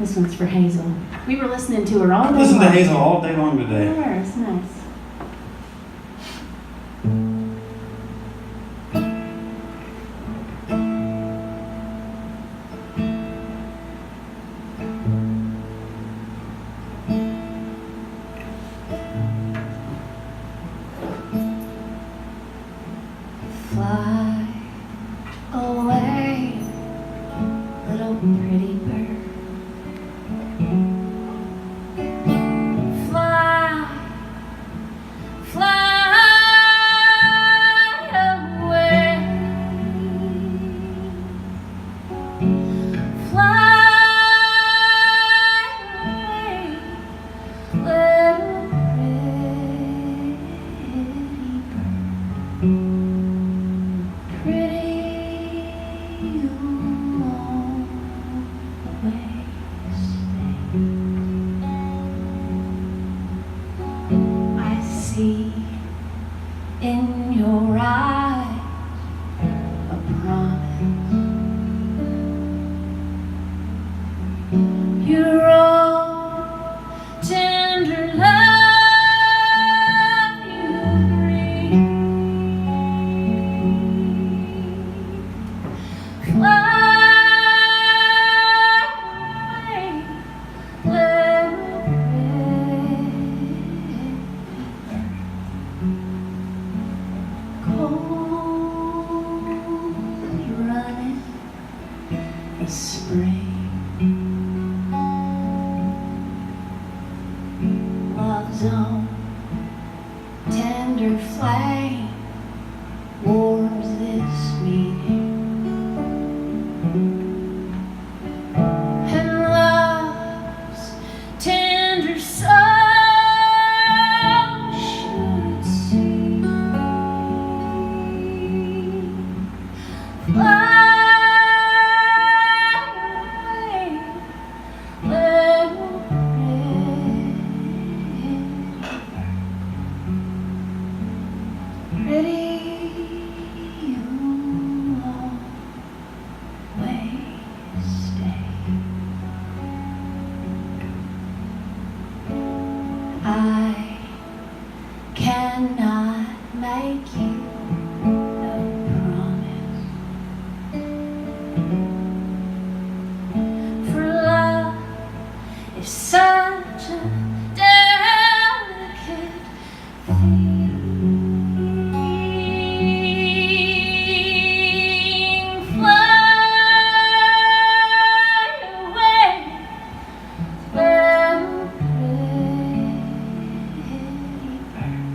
This one's for Hazel. We were listening to her all day long. Listen to Hazel all day long today. Yeah, it's nice. Fly away, little pretty bird. Fly, fly away. Fly away, little pretty bird. In your eyes, a promise. You're all tender love you bring. Fly away, little running the spring. Love's own tender flame warms this meeting, and love's tender soul should see. Fly away, little pretty you always stay. I cannot make you no promise, for love is such a delicate thing. Fly away, little pretty bird,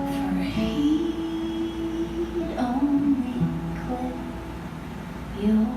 for he'd only clip your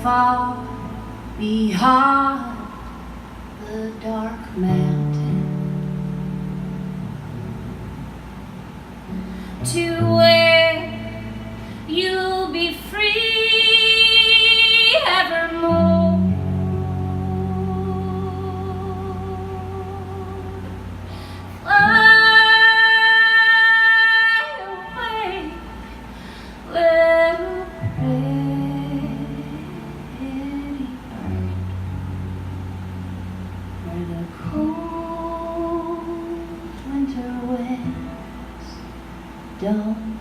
far behind the dark mountain to where you'll be free evermore. where the cold winter winds don't